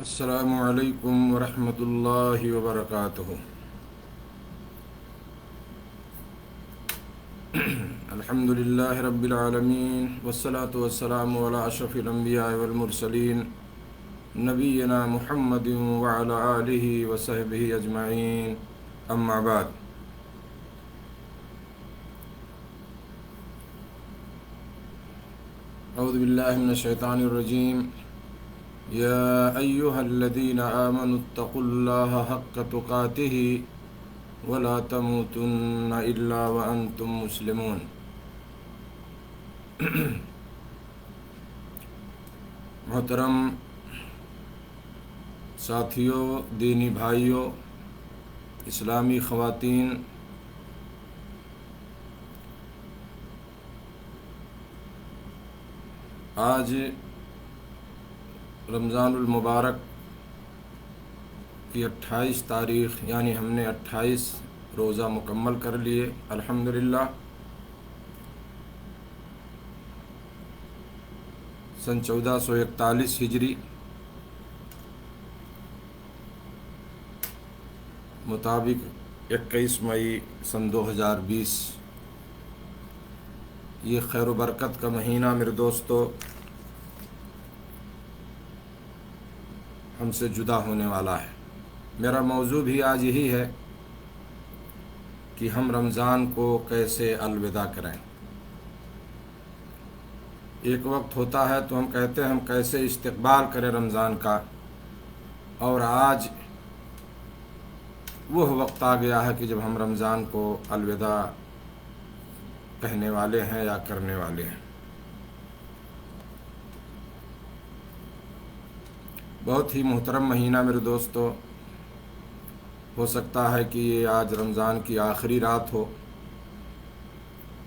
السلام علیکم ورحمۃ اللہ وبرکاتہ۔ الحمد للہ رب العالمین والصلاة والسلام علی اشرف الانبیاء والمرسلین نبینا محمد وعلی آلہ وصحبہ اجمعین، اما بعد۔ اعوذ باللہ من الشیطان الرجیم۔ یا ایہا الذین آمنوا اتقوا اللہ حق تقاتہ ولا تموتن الا وانتم مسلمون۔ محترم ساتھیوں، دینی بھائیوں، اسلامی خواتین، آج رمضان المبارک کی 28 تاریخ، یعنی ہم نے 28 روزہ مکمل کر لیے الحمدللہ۔ سن 1441 ہجری مطابق 21 مئی سن 2020، یہ خیر و برکت کا مہینہ میرے دوستو ہم سے جدا ہونے والا ہے۔ میرا موضوع بھی آج یہی ہے کہ ہم رمضان کو کیسے الوداع کریں۔ ایک وقت ہوتا ہے تو ہم کہتے ہیں ہم کیسے استقبال کریں رمضان کا، اور آج وہ وقت آ گیا ہے کہ جب ہم رمضان کو الوداع کہنے والے ہیں یا کرنے والے ہیں۔ بہت ہی محترم مہینہ میرے دوستو، ہو سکتا ہے کہ یہ آج رمضان کی آخری رات ہو،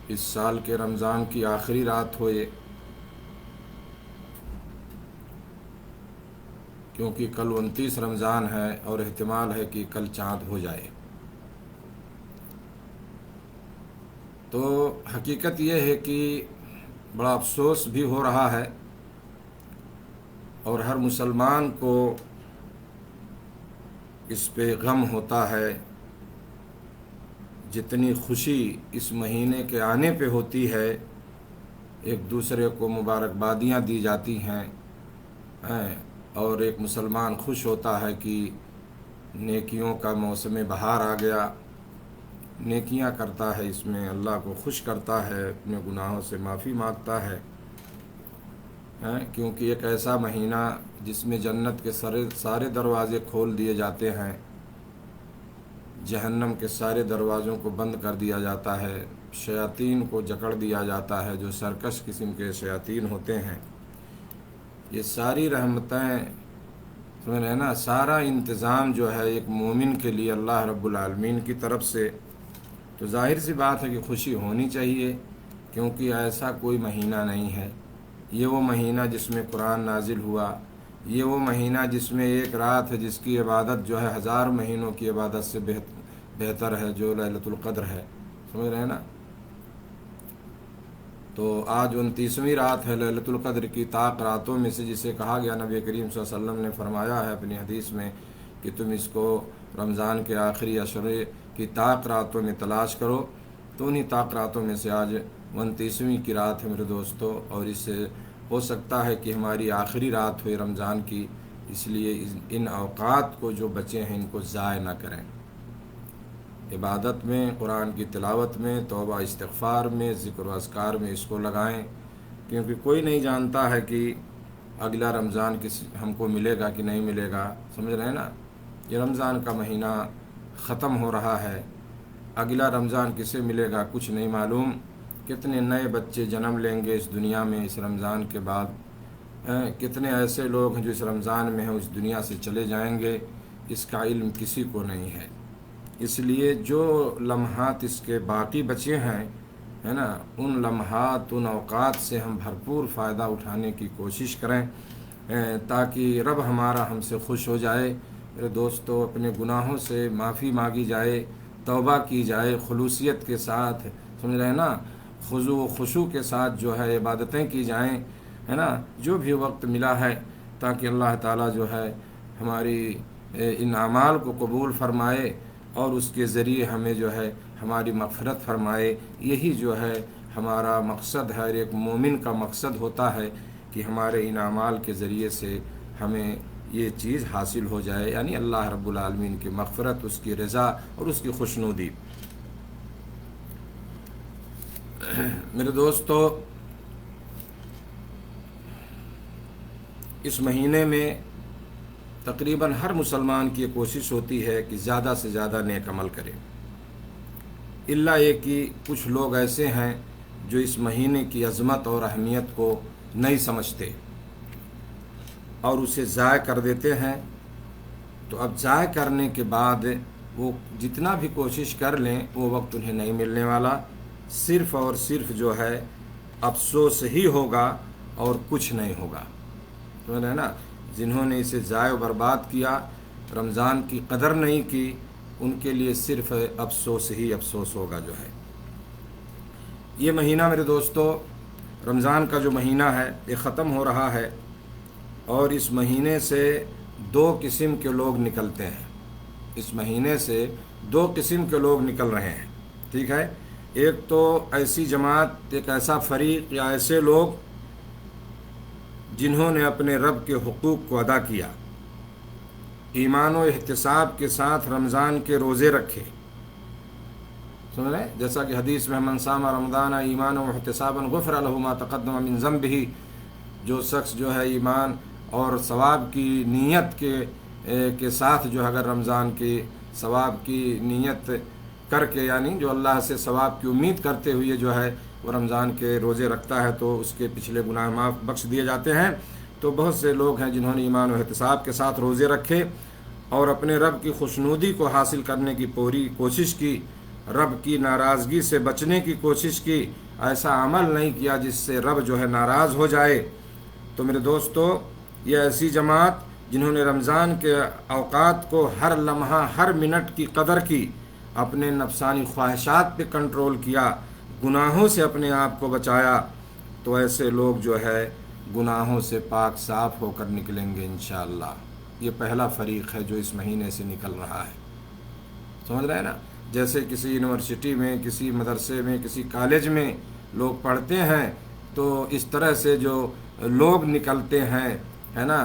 اس سال کے رمضان کی آخری رات ہو یہ، کیونکہ کل 29 رمضان ہے اور احتمال ہے کہ کل چاند ہو جائے۔ تو حقیقت یہ ہے کہ بڑا افسوس بھی ہو رہا ہے، اور ہر مسلمان کو اس پہ غم ہوتا ہے۔ جتنی خوشی اس مہینے کے آنے پہ ہوتی ہے، ایک دوسرے کو مبارکبادیاں دی جاتی ہیں، اور ایک مسلمان خوش ہوتا ہے کہ نیکیوں کا موسم بہار آ گیا، نیکیاں کرتا ہے، اس میں اللہ کو خوش کرتا ہے، اپنے گناہوں سے معافی مانگتا ہے، کیونکہ ایک ایسا مہینہ جس میں جنت کے سارے دروازے کھول دیے جاتے ہیں، جہنم کے سارے دروازوں کو بند کر دیا جاتا ہے، شیاطین کو جکڑ دیا جاتا ہے، جو سرکش قسم کے شیاطین ہوتے ہیں۔ یہ ساری رحمتیں سمجھ رہے ہیں نا، سارا انتظام جو ہے ایک مومن کے لیے اللہ رب العالمین کی طرف سے، تو ظاہر سی بات ہے کہ خوشی ہونی چاہیے، کیونکہ ایسا کوئی مہینہ نہیں ہے۔ یہ وہ مہینہ جس میں قرآن نازل ہوا، یہ وہ مہینہ جس میں ایک رات ہے جس کی عبادت جو ہے 1000 مہینوں کی عبادت سے بہتر ہے، جو لیلۃ القدر ہے، سمجھ رہے ہیں نا۔ تو آج 29ویں رات ہے لیلۃ القدر کی، طاق راتوں میں سے جسے کہا گیا، نبی کریم صلی اللہ علیہ وسلم نے فرمایا ہے اپنی حدیث میں کہ تم اس کو رمضان کے آخری عشرے کی طاق راتوں میں تلاش کرو۔ تو انہی طاق راتوں میں سے آج 29ویں کی رات ہے میرے دوستو، اور اس سے ہو سکتا ہے کہ ہماری آخری رات ہوئے رمضان کی، اس لیے ان اوقات کو جو بچے ہیں ان کو ضائع نہ کریں، عبادت میں، قرآن کی تلاوت میں، توبہ استغفار میں، ذکر و اذکار میں اس کو لگائیں، کیونکہ کوئی نہیں جانتا ہے کہ اگلا رمضان ہم کو ملے گا کہ نہیں ملے گا، سمجھ رہے ہیں نا۔ یہ رمضان کا مہینہ ختم ہو رہا ہے، اگلا رمضان کسے ملے گا کچھ نہیں معلوم۔ کتنے نئے بچے جنم لیں گے اس دنیا میں اس رمضان کے بعد، کتنے ایسے لوگ ہیں جو اس رمضان میں ہیں اس دنیا سے چلے جائیں گے، اس کا علم کسی کو نہیں ہے۔ اس لیے جو لمحات اس کے باقی بچے ہیں، ہے نا، ان لمحات، ان اوقات سے ہم بھرپور فائدہ اٹھانے کی کوشش کریں، تاکہ رب ہمارا ہم سے خوش ہو جائے۔ میرے دوستو، اپنے گناہوں سے معافی مانگی جائے، توبہ کی جائے خلوصیت کے ساتھ، سمجھ رہے ہیں نا، خضوع و خشوع کے ساتھ جو ہے عبادتیں کی جائیں، ہے نا، جو بھی وقت ملا ہے، تاکہ اللہ تعالیٰ جو ہے ہماری ان اعمال کو قبول فرمائے اور اس کے ذریعے ہمیں جو ہے ہماری مغفرت فرمائے۔ یہی جو ہے ہمارا مقصد ہے، ہر ایک مومن کا مقصد ہوتا ہے کہ ہمارے ان اعمال کے ذریعے سے ہمیں یہ چیز حاصل ہو جائے، یعنی اللہ رب العالمین کی مغفرت، اس کی رضا اور اس کی خوشنودی۔ میرے دوستو، اس مہینے میں تقریباً ہر مسلمان کی کوشش ہوتی ہے کہ زیادہ سے زیادہ نیک عمل کرے، الا یہ کہ کچھ لوگ ایسے ہیں جو اس مہینے کی عظمت اور اہمیت کو نہیں سمجھتے اور اسے ضائع کر دیتے ہیں۔ تو اب ضائع کرنے کے بعد وہ جتنا بھی کوشش کر لیں وہ وقت انہیں نہیں ملنے والا، صرف اور صرف جو ہے افسوس ہی ہوگا اور کچھ نہیں ہوگا۔ تو ہے نا، جنہوں نے اسے ضائع و برباد کیا، رمضان کی قدر نہیں کی، ان کے لیے صرف افسوس ہی افسوس ہوگا جو ہے۔ یہ مہینہ میرے دوستو، رمضان کا جو مہینہ ہے یہ ختم ہو رہا ہے، اور اس مہینے سے دو قسم کے لوگ نکلتے ہیں۔ اس مہینے سے دو قسم کے لوگ نکل رہے ہیں، ٹھیک ہے۔ ایک تو ایسی جماعت، ایک ایسا فریق یا ایسے لوگ جنہوں نے اپنے رب کے حقوق کو ادا کیا، ایمان و احتساب کے ساتھ رمضان کے روزے رکھے، سن رہے ہیں؟ جیسا کہ حدیث میں من صام رمضان ایمانا و احتسابا غفر له ما تقدم من ذنبه، جو شخص جو ہے ایمان اور ثواب کی نیت کے ساتھ جو اگر رمضان کے ثواب کی نیت کر کے، یعنی جو اللہ سے ثواب کی امید کرتے ہوئے جو ہے وہ رمضان کے روزے رکھتا ہے تو اس کے پچھلے گناہ معاف بخش دیے جاتے ہیں۔ تو بہت سے لوگ ہیں جنہوں نے ایمان و احتساب کے ساتھ روزے رکھے اور اپنے رب کی خوشنودی کو حاصل کرنے کی پوری کوشش کی، رب کی ناراضگی سے بچنے کی کوشش کی، ایسا عمل نہیں کیا جس سے رب جو ہے ناراض ہو جائے۔ تو میرے دوستو، یہ ایسی جماعت جنہوں نے رمضان کے اوقات کو ہر لمحہ ہر منٹ کی قدر کی، اپنے نفسانی خواہشات پہ کنٹرول کیا، گناہوں سے اپنے آپ کو بچایا، تو ایسے لوگ جو ہے گناہوں سے پاک صاف ہو کر نکلیں گے انشاءاللہ۔ یہ پہلا فریق ہے جو اس مہینے سے نکل رہا ہے، سمجھ رہے ہیں نا۔ جیسے کسی یونیورسٹی میں، کسی مدرسے میں، کسی کالج میں لوگ پڑھتے ہیں، تو اس طرح سے جو لوگ نکلتے ہیں، ہے نا،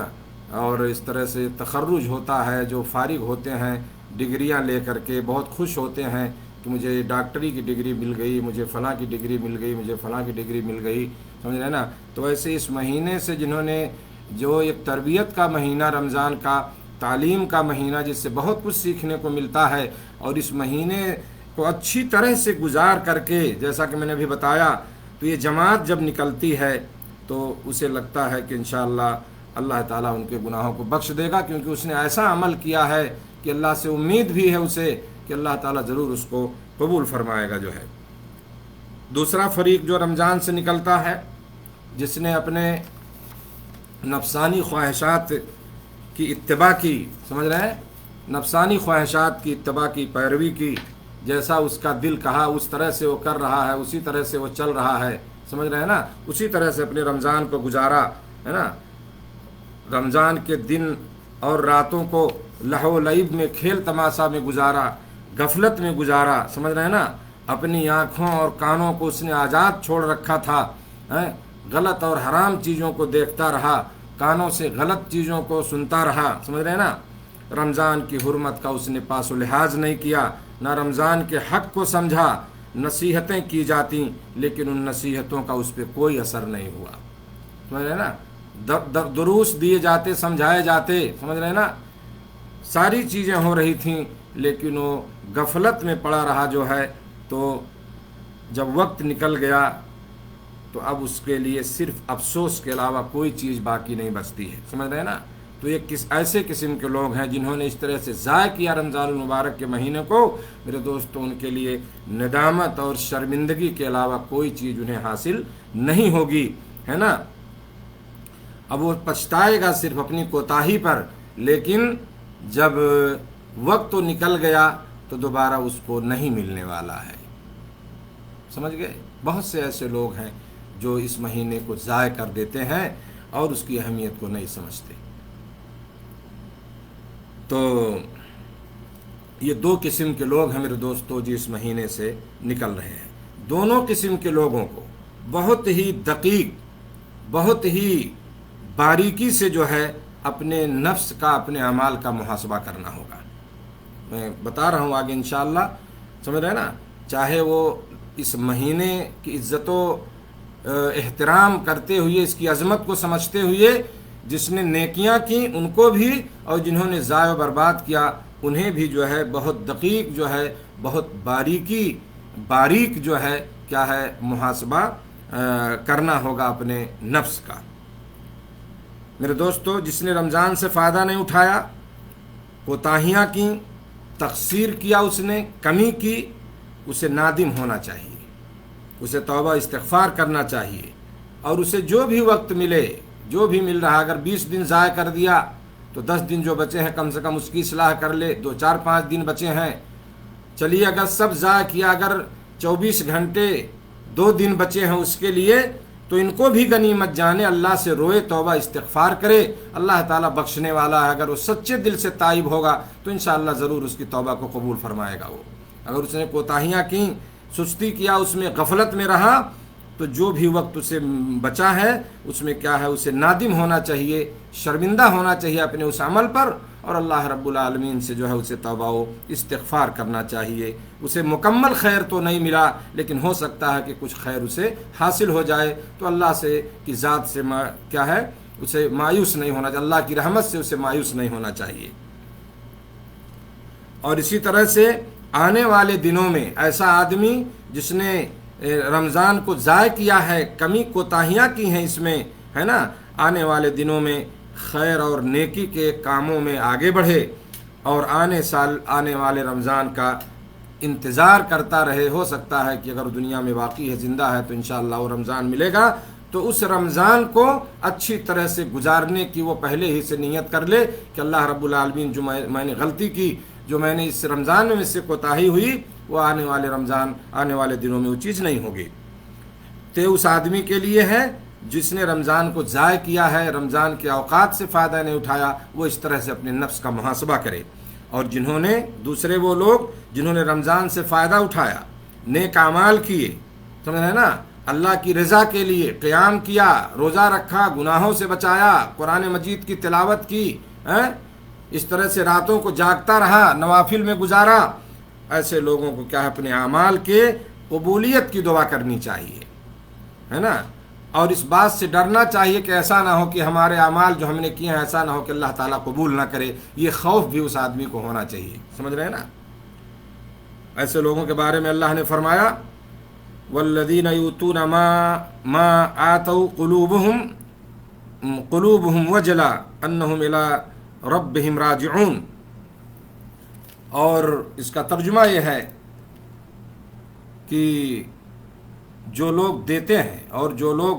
اور اس طرح سے تخرج ہوتا ہے، جو فارغ ہوتے ہیں ڈگریاں لے کر کے، بہت خوش ہوتے ہیں کہ مجھے ڈاکٹری کی ڈگری مل گئی، مجھے فلاں کی ڈگری مل گئی، مجھے فلاں کی ڈگری مل گئی، سمجھ رہے ہیں نا۔ تو ایسے اس مہینے سے جنہوں نے، جو ایک تربیت کا مہینہ رمضان کا، تعلیم کا مہینہ جس سے بہت کچھ سیکھنے کو ملتا ہے، اور اس مہینے کو اچھی طرح سے گزار کر کے، جیسا کہ میں نے ابھی بتایا، تو یہ جماعت جب نکلتی ہے تو اسے لگتا ہے کہ انشاءاللہ اللہ تعالیٰ ان کے گناہوں کو بخش دے گا، کیونکہ اس نے ایسا عمل کیا ہے کہ اللہ سے امید بھی ہے اسے کہ اللہ تعالیٰ ضرور اس کو قبول فرمائے گا جو ہے۔ دوسرا فریق جو رمضان سے نکلتا ہے، جس نے اپنے نفسانی خواہشات کی اتباع کی، سمجھ رہے ہیں، نفسانی خواہشات کی اتباع کی، پیروی کی، جیسا اس کا دل کہا اس طرح سے وہ کر رہا ہے، اسی طرح سے وہ چل رہا ہے، سمجھ رہے ہیں نا، اسی طرح سے اپنے رمضان کو گزارا، ہے نا۔ رمضان کے دن اور راتوں کو لہو و لعب میں، کھیل تماشا میں گزارا، غفلت میں گزارا، سمجھ رہے ہیں نا۔ اپنی آنکھوں اور کانوں کو اس نے آزاد چھوڑ رکھا تھا، غلط اور حرام چیزوں کو دیکھتا رہا، کانوں سے غلط چیزوں کو سنتا رہا، سمجھ رہے ہیں نا۔ رمضان کی حرمت کا اس نے پاس و لحاظ نہیں کیا، نہ رمضان کے حق کو سمجھا، نصیحتیں کی جاتی لیکن ان نصیحتوں کا اس پہ کوئی اثر نہیں ہوا، سمجھ رہے ہیں نا۔ دروس دیے جاتے، سمجھائے جاتے، سمجھ رہے ہیں نا، ساری چیزیں ہو رہی تھیں لیکن وہ غفلت میں پڑا رہا جو ہے۔ تو جب وقت نکل گیا تو اب اس کے لیے صرف افسوس کے علاوہ کوئی چیز باقی نہیں بچتی ہے، سمجھ رہے ہیں نا۔ تو یہ ایسے قسم کے لوگ ہیں جنہوں نے اس طرح سے ضائع کیا رمضان المبارک کے مہینے کو، میرے دوستوں، ان کے لیے ندامت اور شرمندگی کے علاوہ کوئی چیز انہیں حاصل نہیں ہوگی، ہے نا۔ اب وہ پچھتائے گا صرف اپنی کوتاہی پر، لیکن جب وقت تو نکل گیا تو دوبارہ اس کو نہیں ملنے والا ہے، سمجھ گئے۔ بہت سے ایسے لوگ ہیں جو اس مہینے کو ضائع کر دیتے ہیں اور اس کی اہمیت کو نہیں سمجھتے۔ تو یہ دو قسم کے لوگ ہیں میرے دوستو جو اس مہینے سے نکل رہے ہیں. دونوں قسم کے لوگوں کو بہت ہی دقیق، بہت ہی باریکی سے جو ہے اپنے نفس کا، اپنے اعمال کا محاسبہ کرنا ہوگا. میں بتا رہا ہوں آگے انشاءاللہ، سمجھ رہے ہیں نا. چاہے وہ اس مہینے کی عزت و احترام کرتے ہوئے، اس کی عظمت کو سمجھتے ہوئے جس نے نیکیاں کی ان کو بھی، اور جنہوں نے ضائع و برباد کیا انہیں بھی جو ہے بہت دقیق جو ہے، بہت باریک جو ہے کیا ہے محاسبہ کرنا ہوگا اپنے نفس کا. میرے دوستو، جس نے رمضان سے فائدہ نہیں اٹھایا، کوتاہیاں کی، تقصیر کیا، اس نے کمی کی، اسے نادم ہونا چاہیے، اسے توبہ استغفار کرنا چاہیے. اور اسے جو بھی وقت ملے، جو بھی مل رہا، اگر 20 دن ضائع کر دیا تو 10 دن جو بچے ہیں کم سے کم اس کی اصلاح کر لے. 4-5 دن بچے ہیں، چلیے اگر سب ضائع کیا، اگر 24 گھنٹے 2 دن بچے ہیں اس کے لیے، تو ان کو بھی غنیمت جانے، اللہ سے روئے، توبہ استغفار کرے. اللہ تعالیٰ بخشنے والا ہے. اگر وہ سچے دل سے تائب ہوگا تو انشاءاللہ ضرور اس کی توبہ کو قبول فرمائے گا. وہ اگر اس نے کوتاہیاں کی، سستی کیا، اس میں غفلت میں رہا، تو جو بھی وقت اسے بچا ہے اس میں کیا ہے اسے نادم ہونا چاہیے، شرمندہ ہونا چاہیے اپنے اس عمل پر، اور اللہ رب العالمین سے جو ہے اسے توبہ و استغفار کرنا چاہیے. اسے مکمل خیر تو نہیں ملا، لیکن ہو سکتا ہے کہ کچھ خیر اسے حاصل ہو جائے. تو اللہ سے کی ذات سے کیا ہے اسے مایوس نہیں ہونا چاہیے، اللہ کی رحمت سے اسے مایوس نہیں ہونا چاہیے. اور اسی طرح سے آنے والے دنوں میں ایسا آدمی جس نے رمضان کو ضائع کیا ہے، کمی کوتاہیاں کی ہیں اس میں، ہے نا، آنے والے دنوں میں خیر اور نیکی کے کاموں میں آگے بڑھے اور آنے والے رمضان کا انتظار کرتا رہے. ہو سکتا ہے کہ اگر دنیا میں واقعی ہے، زندہ ہے، تو انشاءاللہ وہ رمضان ملے گا. تو اس رمضان کو اچھی طرح سے گزارنے کی وہ پہلے ہی سے نیت کر لے کہ اللہ رب العالمین جو میں نے غلطی کی، جو میں نے اس رمضان میں مجھ سے کوتاہی ہوئی، وہ آنے والے دنوں میں وہ چیز نہیں ہوگی. تو اس آدمی کے لیے ہے جس نے رمضان کو ضائع کیا ہے، رمضان کے اوقات سے فائدہ نہیں اٹھایا، وہ اس طرح سے اپنے نفس کا محاسبہ کرے. اور دوسرے وہ لوگ جنہوں نے رمضان سے فائدہ اٹھایا، نیک اعمال کیے، سمجھ رہے نا، اللہ کی رضا کے لیے قیام کیا، روزہ رکھا، گناہوں سے بچایا، قرآن مجید کی تلاوت کی، اس طرح سے راتوں کو جاگتا رہا، نوافل میں گزارا، ایسے لوگوں کو کیا ہے اپنے اعمال کے قبولیت کی دعا کرنی چاہیے، ہے نا. اور اس بات سے ڈرنا چاہیے کہ ایسا نہ ہو کہ ہمارے اعمال جو ہم نے کیے ہیں ایسا نہ ہو کہ اللہ تعالیٰ قبول نہ کرے. یہ خوف بھی اس آدمی کو ہونا چاہیے، سمجھ رہے ہیں نا. ایسے لوگوں کے بارے میں اللہ نے فرمایا والذین یؤتون ما آتوا قلوبهم وجلا انہم الی ربہم راجعون. اور اس کا ترجمہ یہ ہے کہ جو لوگ دیتے ہیں اور جو لوگ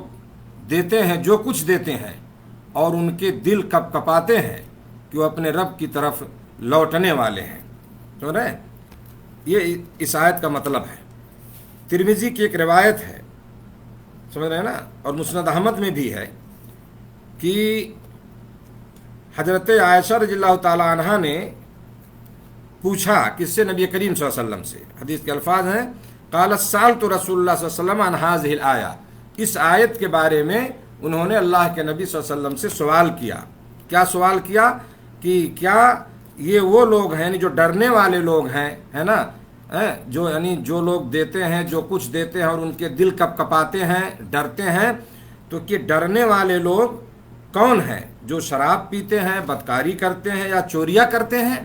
دیتے ہیں، جو کچھ دیتے ہیں، اور ان کے دل کپ کپاتے ہیں کہ وہ اپنے رب کی طرف لوٹنے والے ہیں. سمجھ رہے ہیں؟ یہ اس آیت کا مطلب ہے. ترمذی کی ایک روایت ہے، سمجھ رہے ہیں نا، اور مسند احمد میں بھی ہے کہ حضرت عائشہ رضی اللہ تعالی عنہا نے پوچھا کس سے؟ نبی کریم صلی اللہ علیہ وسلم سے. حدیث کے الفاظ ہیں قالت سألت رسول اللہ صلی اللہ علیہ وسلم عن هذه الآیہ. اس آیت کے بارے میں انہوں نے اللہ کے نبی صلی اللہ علیہ وسلم سے سوال کیا. کیا سوال کیا؟ کہ کیا یہ وہ لوگ ہیں جو ڈرنے والے لوگ ہیں، ہے نا، جو لوگ دیتے ہیں، جو کچھ دیتے ہیں اور ان کے دل کپ کپاتے ہیں، ڈرتے ہیں، تو کہ ڈرنے والے لوگ کون ہیں؟ جو شراب پیتے ہیں، بدکاری کرتے ہیں، یا چوریاں کرتے ہیں؟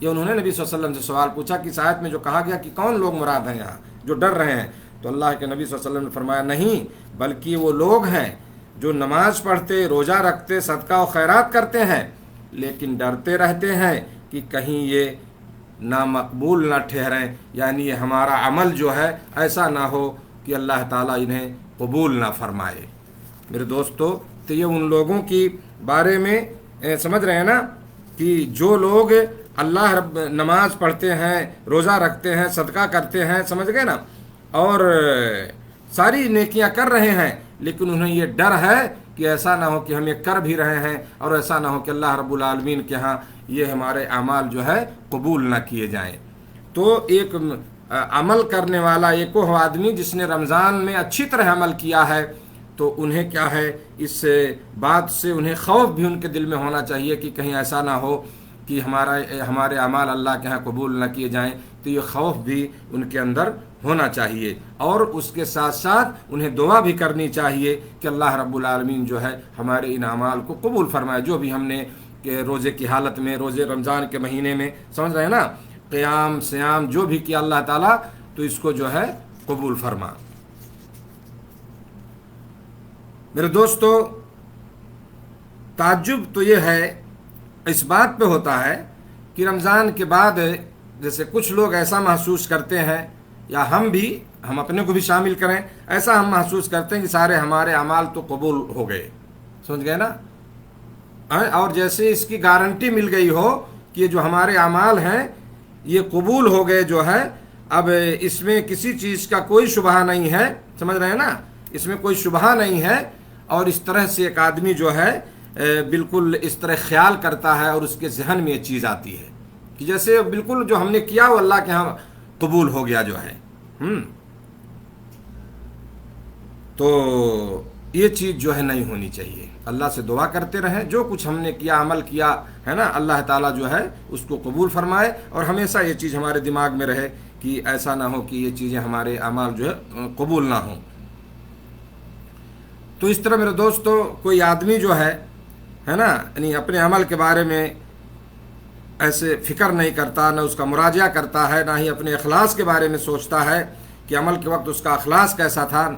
یہ انہوں نے نبی صلی اللہ علیہ وسلم سے سوال پوچھا کہ اس آیت میں جو کہا گیا کہ کون لوگ مراد ہیں یہاں جو ڈر رہے ہیں، تو اللہ کے نبی صلی اللہ علیہ وسلم نے فرمایا نہیں، بلکہ وہ لوگ ہیں جو نماز پڑھتے، روزہ رکھتے، صدقہ و خیرات کرتے ہیں، لیکن ڈرتے رہتے ہیں کہ کہیں یہ نامقبول نہ ٹھہریں، یعنی یہ ہمارا عمل جو ہے ایسا نہ ہو کہ اللہ تعالیٰ انہیں قبول نہ فرمائے. میرے دوستو، تو یہ ان لوگوں کی بارے میں سمجھ رہے ہیں نا کہ جو لوگ اللہ رب نماز پڑھتے ہیں، روزہ رکھتے ہیں، صدقہ کرتے ہیں، سمجھ گئے نا، اور ساری نیکیاں کر رہے ہیں، لیکن انہیں یہ ڈر ہے کہ ایسا نہ ہو کہ ہم یہ کر بھی رہے ہیں اور ایسا نہ ہو کہ اللہ رب العالمین کے ہاں یہ ہمارے اعمال جو ہے قبول نہ کیے جائیں۔ تو ایک عمل کرنے والا ایک وہ آدمی جس نے رمضان میں اچھی طرح عمل کیا ہے، تو انہیں کیا ہے، اس بات سے انہیں خوف بھی ان کے دل میں ہونا چاہیے کہ کہیں ایسا نہ ہو کہ ہمارے اعمال اللہ کے ہاں قبول نہ کیے جائیں، تو یہ خوف بھی ان کے اندر ہونا چاہیے۔ اور اس کے ساتھ ساتھ انہیں دعا بھی کرنی چاہیے کہ اللہ رب العالمین جو ہے ہمارے ان اعمال کو قبول فرمائے، جو بھی ہم نے کہ روزے کی حالت میں، روزے رمضان کے مہینے میں، سمجھ رہے ہیں نا، قیام سیام جو بھی کیا اللہ تعالیٰ تو اس کو جو ہے قبول فرما۔ میرے دوستو، تعجب تو یہ ہے، اس بات پہ ہوتا ہے کہ رمضان کے بعد جیسے کچھ لوگ ایسا محسوس کرتے ہیں، یا ہم اپنے کو بھی شامل کریں، ایسا ہم محسوس کرتے ہیں کہ سارے ہمارے اعمال تو قبول ہو گئے، سمجھ گئے نا، اور جیسے اس کی گارنٹی مل گئی ہو کہ یہ جو ہمارے اعمال ہیں یہ قبول ہو گئے جو ہے، اب اس میں کسی چیز کا کوئی شبہ نہیں ہے، سمجھ رہے ہیں نا، اس میں کوئی شبہ نہیں ہے۔ اور اس طرح سے ایک آدمی جو ہے بالکل اس طرح خیال کرتا ہے اور اس کے ذہن میں یہ چیز آتی ہے کہ جیسے بالکل جو ہم نے کیا وہ اللہ کے ہاں قبول ہو گیا جو ہے۔ تو یہ چیز جو ہے نہیں ہونی چاہیے، اللہ سے دعا کرتے رہیں، جو کچھ ہم نے کیا، عمل کیا ہے نا، اللہ تعالیٰ جو ہے اس کو قبول فرمائے، اور ہمیشہ یہ چیز ہمارے دماغ میں رہے کہ ایسا نہ ہو کہ یہ چیزیں ہمارے اعمال جو ہے قبول نہ ہوں۔ تو اس طرح میرے دوستو، کوئی آدمی جو ہے نا، یعنی اپنے عمل کے بارے میں ایسے فکر نہیں کرتا، نہ اس کا مراجعہ کرتا ہے، نہ ہی اپنے اخلاص کے بارے میں سوچتا ہے کہ عمل کے وقت اس کا اخلاص کیسا تھا،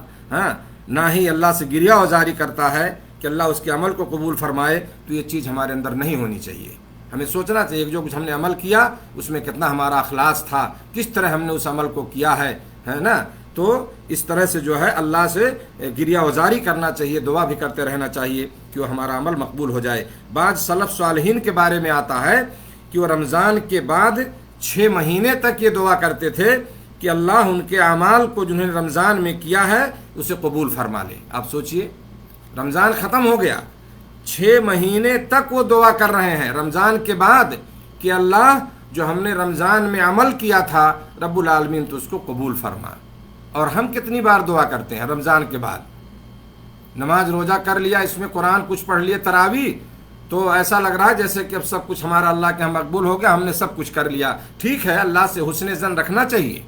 نہ ہی اللہ سے گریہ وزاری کرتا ہے کہ اللہ اس کے عمل کو قبول فرمائے، تو یہ چیز ہمارے اندر نہیں ہونی چاہیے۔ ہمیں سوچنا چاہیے کہ جو کچھ ہم نے عمل کیا اس میں کتنا ہمارا اخلاص تھا، کس طرح ہم نے اس عمل کو کیا ہے نا۔ تو اس طرح سے جو ہے اللہ سے گریہ وزاری کرنا چاہیے، دعا بھی کرتے رہنا چاہیے کہ وہ ہمارا عمل مقبول ہو جائے۔ بعض سلف صالحین کے بارے میں آتا ہے کہ وہ رمضان کے بعد 6 مہینے تک یہ دعا کرتے تھے کہ اللہ ان کے اعمال کو جنہوں نے رمضان میں کیا ہے اسے قبول فرما لے۔ آپ سوچئے، رمضان ختم ہو گیا، 6 مہینے تک وہ دعا کر رہے ہیں رمضان کے بعد کہ اللہ جو ہم نے رمضان میں عمل کیا تھا رب العالمین تو اس کو قبول فرما۔ اور ہم کتنی بار دعا کرتے ہیں رمضان کے بعد؟ نماز روزہ کر لیا، اس میں قرآن کچھ پڑھ لیے، تراویح، تو ایسا لگ رہا ہے جیسے کہ اب سب کچھ ہمارا اللہ کے ہم مقبول ہو گیا، ہم نے سب کچھ کر لیا۔ ٹھیک ہے، اللہ سے حسن ظن رکھنا چاہیے،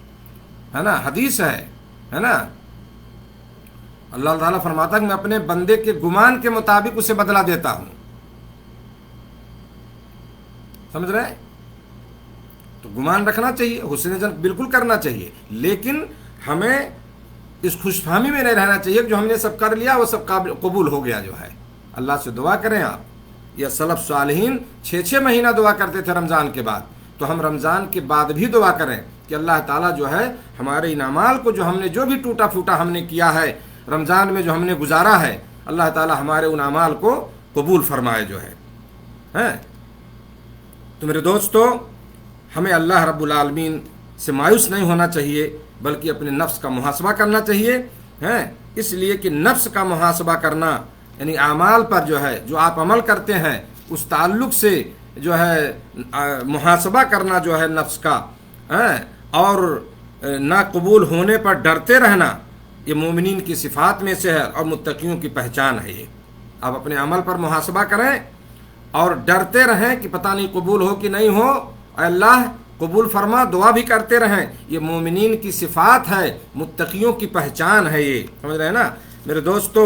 ہے نا، حدیث ہے نا، اللہ تعالیٰ فرماتا ہے کہ میں اپنے بندے کے گمان کے مطابق اسے بدلہ دیتا ہوں، سمجھ رہے ہیں؟ تو گمان رکھنا چاہیے، حسن ظن بالکل کرنا چاہیے، لیکن ہمیں اس خوش فہمی میں نہیں رہنا چاہیے کہ جو ہم نے سب کر لیا وہ سب قبول ہو گیا جو ہے۔ اللہ سے دعا کریں آپ۔ یہ سلف صالحین 6 مہینہ دعا کرتے تھے رمضان کے بعد، تو ہم رمضان کے بعد بھی دعا کریں کہ اللہ تعالیٰ جو ہے ہمارے ان اعمال کو جو ہم نے جو بھی ٹوٹا پھوٹا ہم نے کیا ہے رمضان میں جو ہم نے گزارا ہے، اللہ تعالیٰ ہمارے ان اعمال کو قبول فرمائے جو ہے۔ تو میرے دوستو، ہمیں اللہ رب العالمین سے مایوس نہیں ہونا چاہیے، بلکہ اپنے نفس کا محاسبہ کرنا چاہیے، اس لیے کہ نفس کا محاسبہ کرنا یعنی اعمال پر جو ہے، جو آپ عمل کرتے ہیں اس تعلق سے جو ہے محاسبہ کرنا جو ہے نفس کا، اور نہ قبول ہونے پر ڈرتے رہنا، یہ مومنین کی صفات میں سے ہے اور متقیوں کی پہچان ہے۔ یہ آپ اپنے عمل پر محاسبہ کریں اور ڈرتے رہیں کہ پتہ نہیں قبول ہو کہ نہیں ہو، اے اللہ قبول فرما، دعا بھی کرتے رہیں، یہ مومنین کی صفات ہے، متقیوں کی پہچان ہے، یہ سمجھ رہے ہیں نا میرے دوستو۔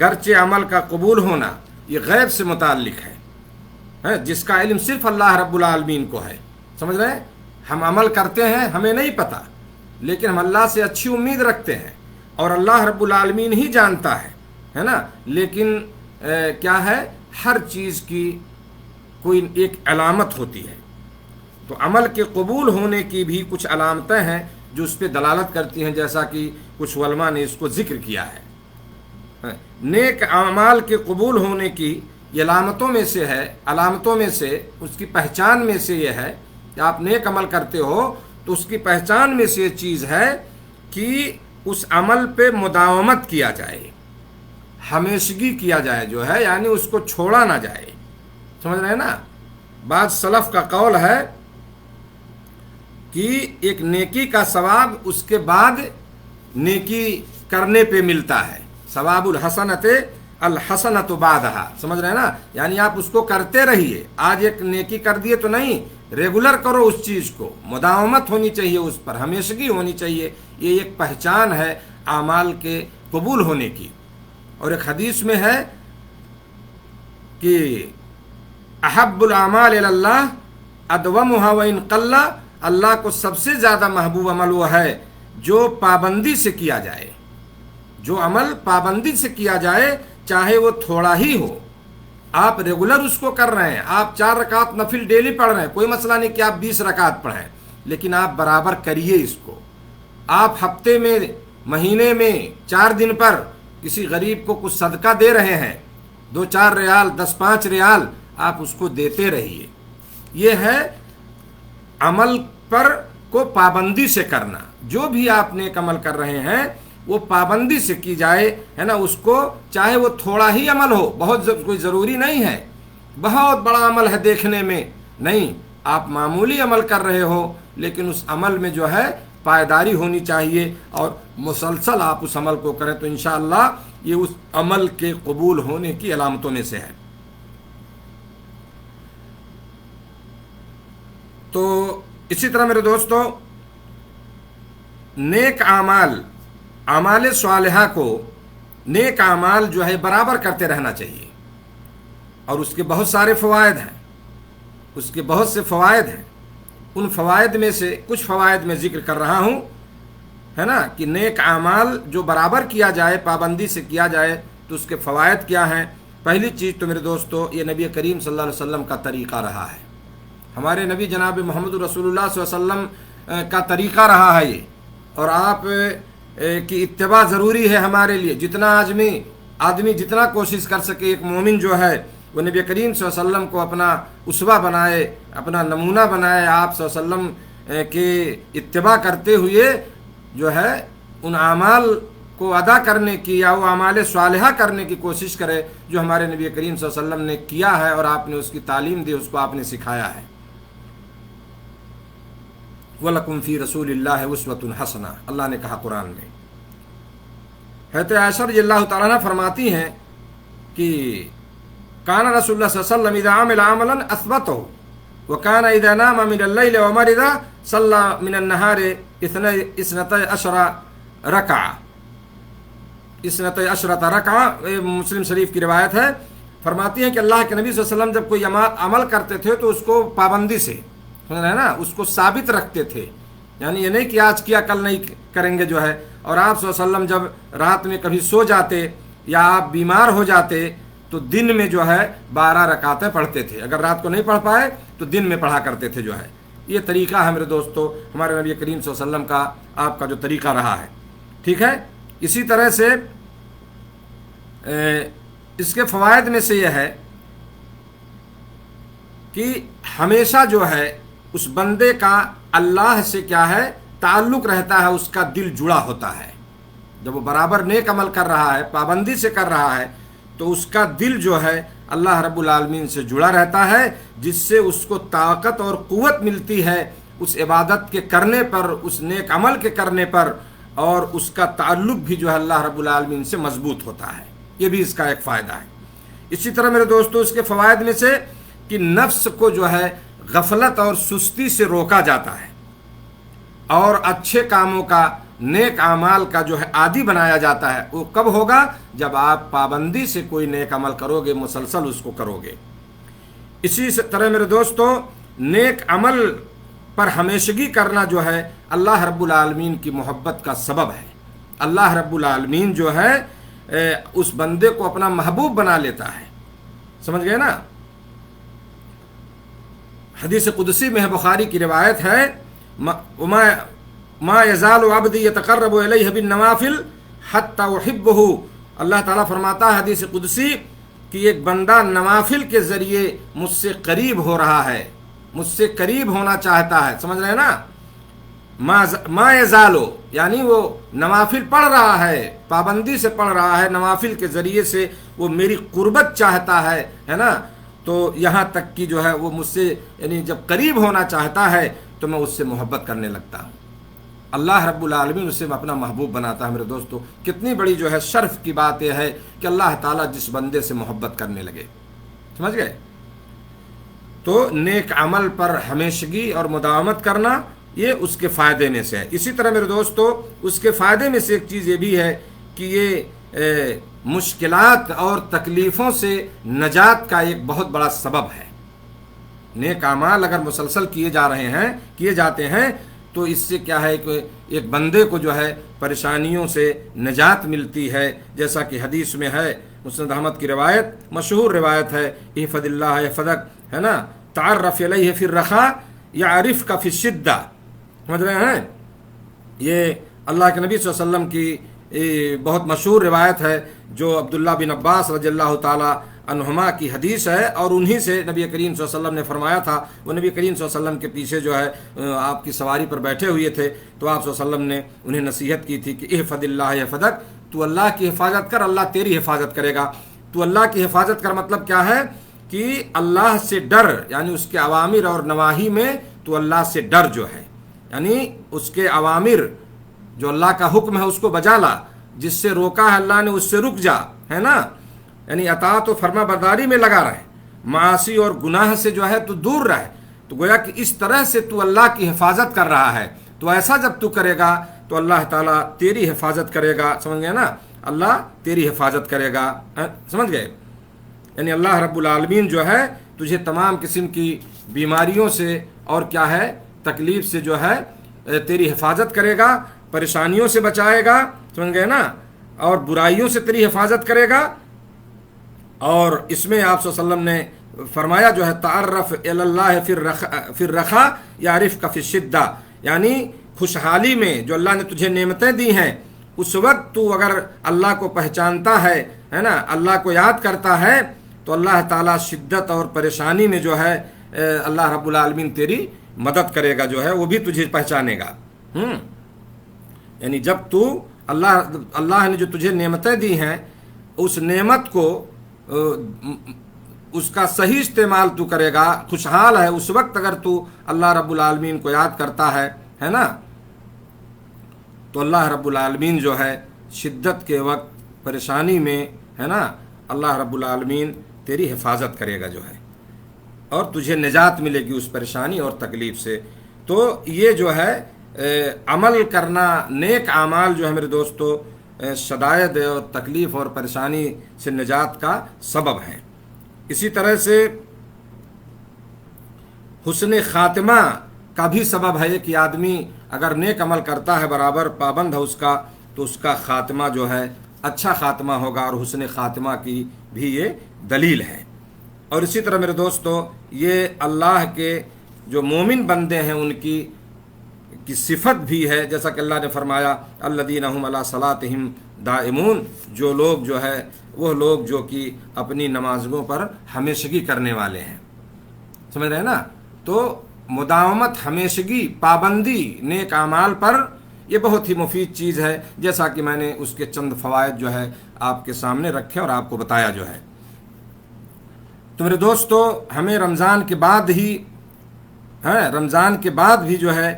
گرچہ عمل کا قبول ہونا یہ غیب سے متعلق ہے، جس کا علم صرف اللہ رب العالمین کو ہے، سمجھ رہے ہیں؟ ہم عمل کرتے ہیں، ہمیں نہیں پتہ، لیکن ہم اللہ سے اچھی امید رکھتے ہیں اور اللہ رب العالمین ہی جانتا ہے نا۔ لیکن کیا ہے، ہر چیز کی کوئی ایک علامت ہوتی ہے، تو عمل کے قبول ہونے کی بھی کچھ علامتیں ہیں جو اس پہ دلالت کرتی ہیں، جیسا کہ کچھ علماء نے اس کو ذکر کیا ہے۔ نیک اعمال کے قبول ہونے کی یہ علامتوں میں سے ہے، علامتوں میں سے اس کی پہچان میں سے یہ ہے کہ آپ نیک عمل کرتے ہو تو اس کی پہچان میں سے یہ چیز ہے کہ اس عمل پہ مداومت کیا جائے، ہمیشگی کیا جائے جو ہے، یعنی اس کو چھوڑا نہ جائے. سمجھ رہے ہیں نا. بعض سلف کا قول ہے کہ ایک نیکی کا ثواب اس کے بعد نیکی کرنے پہ ملتا ہے. ثواب الحسنت الحسنۃ بعدہا. سمجھ رہے ہیں نا. یعنی آپ اس کو کرتے رہیے. آج ایک نیکی کر دیے تو نہیں، ریگولر کرو اس چیز کو، مداومت ہونی چاہیے اس پر، ہمیشگی ہونی چاہیے. یہ ایک پہچان ہے اعمال کے قبول ہونے کی. اور ایک حدیث میں ہے کہ احب الاعمال الی اللہ ادومها وان قل. اللہ کو سب سے زیادہ محبوب عمل وہ ہے جو پابندی سے کیا جائے. جو عمل پابندی سے کیا جائے، چاہے وہ تھوڑا ہی ہو. آپ ریگولر اس کو کر رہے ہیں، آپ 4 رکعت نفل ڈیلی پڑھ رہے ہیں، کوئی مسئلہ نہیں کہ آپ 20 رکعت پڑھیں، لیکن آپ برابر کریے اس کو. آپ ہفتے میں، مہینے میں 4 دن پر کسی غریب کو کچھ صدقہ دے رہے ہیں، 2-4 ریال، 10-5 ریال، آپ اس کو دیتے رہیے. یہ ہے عمل پر کو پابندی سے کرنا. جو بھی آپ نیک عمل کر رہے ہیں وہ پابندی سے کی جائے، ہے نا. اس کو چاہے وہ تھوڑا ہی عمل ہو، بہت کوئی ضروری نہیں ہے بہت بڑا عمل ہے دیکھنے میں، نہیں. آپ معمولی عمل کر رہے ہو لیکن اس عمل میں جو ہے پائیداری ہونی چاہیے اور مسلسل آپ اس عمل کو کریں تو انشاءاللہ یہ اس عمل کے قبول ہونے کی علامتوں میں سے ہے. تو اسی طرح میرے دوستو، نیک اعمال، اعمال صالحہ کو، نیک اعمال جو ہے برابر کرتے رہنا چاہیے. اور اس کے بہت سارے فوائد ہیں، اس کے بہت سے فوائد ہیں. ان فوائد میں سے کچھ فوائد میں ذکر کر رہا ہوں، ہے نا. کہ نیک اعمال جو برابر کیا جائے، پابندی سے کیا جائے تو اس کے فوائد کیا ہیں. پہلی چیز تو میرے دوستو، یہ نبی کریم صلی اللہ علیہ وسلم کا طریقہ رہا ہے. ہمارے نبی جناب محمد رسول اللہ صلی اللہ علیہ وسلم کا طریقہ رہا ہے یہ. اور آپ کی اتباع ضروری ہے ہمارے لیے. جتنا آدمی جتنا کوشش کر سکے، ایک مومن جو ہے وہ نبی کریم صلی اللہ علیہ وسلم کو اپنا اسوہ بنائے، اپنا نمونہ بنائے. آپ صلی اللہ علیہ وسلم کے اتباع کرتے ہوئے جو ہے ان اعمال کو ادا کرنے کی یا وہ اعمال صالحہ کرنے کی کوشش کرے جو ہمارے نبی کریم صلی اللہ علیہ وسلم نے کیا ہے اور آپ نے اس کی تعلیم دی، اس کو آپ نے سکھایا ہے. وَلَكُمْ فِي رَسُولِ اللَّهِ أُسْوَةٌ حَسَنَةٌ. اللہ نے کہا قرآن میں. حضرت عائشہ رضی اللہ تعالیٰ عنہ فرماتی ہیں کہ کان رسول اللہ صلی اللہ علیہ وسلم اذا عمل عملا اثبته وكان اذا نام من الليل ومرض صلى من النهار 12 رکعہ. 12 رکعہ مسلم شریف کی روایت ہے. فرماتی ہیں کہ اللہ کے نبی صلی اللہ علیہ وسلم جب کوئی عمل کرتے تھے تو اس کو پابندی سے، سمجھ رہے ہیں نا، اس کو ثابت رکھتے تھے. یعنی یہ نہیں کہ آج کیا کل نہیں کریں گے جو ہے. اور آپ صلی اللہ علیہ وسلم جب رات میں کبھی سو جاتے یا آپ بیمار ہو جاتے تو دن میں جو ہے 12 رکعتیں پڑھتے تھے. اگر رات کو نہیں پڑھ پائے تو دن میں پڑھا کرتے تھے جو ہے. یہ طریقہ ہے میرے دوستو ہمارے نبی کریم صلی اللہ علیہ وسلم کا، آپ کا جو طریقہ رہا ہے. ٹھیک ہے. اسی طرح سے اس کے فوائد میں سے یہ ہے کہ ہمیشہ جو ہے اس بندے کا اللہ سے کیا ہے تعلق رہتا ہے، اس کا دل جڑا ہوتا ہے. جب وہ برابر نیک عمل کر رہا ہے، پابندی سے کر رہا ہے، تو اس کا دل جو ہے اللہ رب العالمین سے جڑا رہتا ہے، جس سے اس کو طاقت اور قوت ملتی ہے اس عبادت کے کرنے پر، اس نیک عمل کے کرنے پر، اور اس کا تعلق بھی جو ہے اللہ رب العالمین سے مضبوط ہوتا ہے. یہ بھی اس کا ایک فائدہ ہے. اسی طرح میرے دوستو اس کے فوائد میں سے کہ نفس کو جو ہے غفلت اور سستی سے روکا جاتا ہے اور اچھے کاموں کا، نیک اعمال کا جو ہے عادی بنایا جاتا ہے. وہ کب ہوگا؟ جب آپ پابندی سے کوئی نیک عمل کرو گے، مسلسل اس کو کرو گے. اسی طرح میرے دوستو نیک عمل پر ہمیشگی کرنا جو ہے اللہ رب العالمین کی محبت کا سبب ہے. اللہ رب العالمین جو ہے اس بندے کو اپنا محبوب بنا لیتا ہے. سمجھ گئے نا. حدیث قدسی میں ہے، بخاری کی روایت ہے، ما یزال عبدی یتقرب الیہ بالنوافل حتی احبہ. اللہ تعالیٰ فرماتا ہے حدیث قدسی کہ ایک بندہ نوافل کے ذریعے مجھ سے قریب ہو رہا ہے، مجھ سے قریب ہونا چاہتا ہے. سمجھ رہے ہیں نا. ما یزالو یعنی وہ نوافل پڑھ رہا ہے، پابندی سے پڑھ رہا ہے، نوافل کے ذریعے سے وہ میری قربت چاہتا ہے نا، تو یہاں تک کہ جو ہے وہ مجھ سے یعنی جب قریب ہونا چاہتا ہے تو میں اس سے محبت کرنے لگتا ہوں۔ اللہ رب العالمین اسے اپنا محبوب بناتا ہے۔ میرے دوستو کتنی بڑی جو ہے شرف کی بات یہ ہے کہ اللہ تعالیٰ جس بندے سے محبت کرنے لگے، سمجھ گئے؟ تو نیک عمل پر ہمیشگی اور مداومت کرنا یہ اس کے فائدے میں سے ہے۔ اسی طرح میرے دوستو اس کے فائدے میں سے ایک چیز یہ بھی ہے کہ یہ مشکلات اور تکلیفوں سے نجات کا ایک بہت بڑا سبب ہے۔ نیک اعمال اگر مسلسل کیے جاتے ہیں تو اس سے کیا ہے کہ ایک بندے کو جو ہے پریشانیوں سے نجات ملتی ہے، جیسا کہ حدیث میں ہے، مسند احمد کی روایت، مشہور روایت ہے، احفظ اللہ یحفظک، ہے نا، تعرف الیہ فی الرخاء یعرفک فی الشدہ، سمجھ رہے ہیں؟ یہ اللہ کے نبی صلی اللہ علیہ وسلم کی بہت مشہور روایت ہے جو عبداللہ بن عباس رضی اللہ تعالی عنہما کی حدیث ہے، اور انہی سے نبی کریم صلی اللہ علیہ وسلم نے فرمایا تھا۔ وہ نبی کریم صلی اللہ علیہ وسلم کے پیچھے جو ہے آپ کی سواری پر بیٹھے ہوئے تھے، تو آپ صلی اللہ علیہ وسلم نے انہیں نصیحت کی تھی کہ احفظ اللہ یحفظک، تو اللہ کی حفاظت کر، اللہ تیری حفاظت کرے گا۔ تو اللہ کی حفاظت کا مطلب کیا ہے کہ اللہ سے ڈر، یعنی اس کے اوامر اور نواہی میں تو اللہ سے ڈر جو ہے، یعنی اس کے اوامر جو اللہ کا حکم ہے اس کو بجا لا، جس سے روکا ہے اللہ نے اس سے رک جا، ہے نا، یعنی اطاعت و فرما برداری میں لگا رہے، معاصی اور گناہ سے جو ہے تو دور رہے۔ تو گویا کہ اس طرح سے تو اللہ کی حفاظت کر رہا ہے، تو ایسا جب تو کرے گا تو اللہ تعالیٰ تیری حفاظت کرے گا، سمجھ گئے نا، اللہ تیری حفاظت کرے گا، سمجھ گئے؟ یعنی اللہ رب العالمین جو ہے تجھے تمام قسم کی بیماریوں سے اور کیا ہے تکلیف سے جو ہے تیری حفاظت کرے گا، پریشانیوں سے بچائے گا، سمجھ گئے نا، اور برائیوں سے تیری حفاظت کرے گا۔ اور اس میں آپ صلی اللہ علیہ وسلم نے فرمایا جو ہے تعرف الی اللہ فی الرخاء یعرفک فی الشدہ، یعنی خوشحالی میں جو اللہ نے تجھے نعمتیں دی ہیں اس وقت تو اگر اللہ کو پہچانتا ہے نا، اللہ کو یاد کرتا ہے، تو اللہ تعالیٰ شدت اور پریشانی میں جو ہے اللہ رب العالمین تیری مدد کرے گا، جو ہے وہ بھی تجھے پہچانے گا۔ یعنی جب تو اللہ نے جو تجھے نعمتیں دی ہیں اس نعمت کو اس کا صحیح استعمال تو کرے گا، خوشحال ہے اس وقت اگر تو اللہ رب العالمین کو یاد کرتا ہے نا، تو اللہ رب العالمین جو ہے شدت کے وقت پریشانی میں، ہے نا، اللہ رب العالمین تیری حفاظت کرے گا جو ہے، اور تجھے نجات ملے گی اس پریشانی اور تکلیف سے۔ تو یہ جو ہے عمل کرنا، نیک اعمال جو ہے میرے دوستو شدائد اور تکلیف اور پریشانی سے نجات کا سبب ہے۔ اسی طرح سے حسن خاتمہ کا بھی سبب ہے کہ آدمی اگر نیک عمل کرتا ہے، برابر پابند ہے اس کا، تو اس کا خاتمہ جو ہے اچھا خاتمہ ہوگا، اور حسن خاتمہ کی بھی یہ دلیل ہے۔ اور اسی طرح میرے دوستو یہ اللہ کے جو مومن بندے ہیں ان کی صفت بھی ہے، جیسا کہ اللہ نے فرمایا الذین هم علی صلاتہم دائمون، جو لوگ جو ہے وہ لوگ جو کہ اپنی نمازوں پر ہمیشگی کرنے والے ہیں، سمجھ رہے ہیں نا۔ تو مداومت، ہمیشگی، پابندی نیک اعمال پر یہ بہت ہی مفید چیز ہے، جیسا کہ میں نے اس کے چند فوائد جو ہے آپ کے سامنے رکھے اور آپ کو بتایا جو ہے۔ تو میرے دوستو ہمیں رمضان کے بعد بھی جو ہے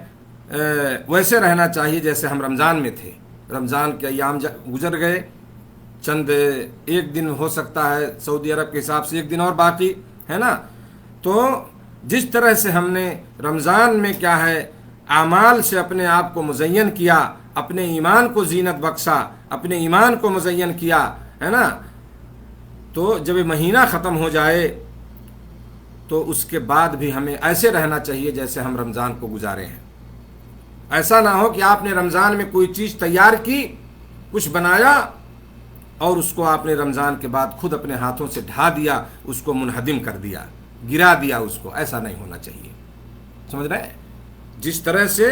ویسے رہنا چاہیے جیسے ہم رمضان میں تھے۔ رمضان کے ایام گزر گئے، چند ایک دن ہو سکتا ہے سعودی عرب کے حساب سے ایک دن اور باقی ہے نا، تو جس طرح سے ہم نے رمضان میں کیا ہے اعمال سے اپنے آپ کو مزین کیا، اپنے ایمان کو زینت بخشا، اپنے ایمان کو مزین کیا، ہے نا، تو جب یہ مہینہ ختم ہو جائے تو اس کے بعد بھی ہمیں ایسے رہنا چاہیے جیسے ہم رمضان کو گزارے ہیں۔ ایسا نہ ہو کہ آپ نے رمضان میں کوئی چیز تیار کی، کچھ بنایا، اور اس کو آپ نے رمضان کے بعد خود اپنے ہاتھوں سے ڈھا دیا، اس کو منہدم کر دیا، گرا دیا اس کو۔ ایسا نہیں ہونا چاہیے، سمجھ رہے ہیں؟ جس طرح سے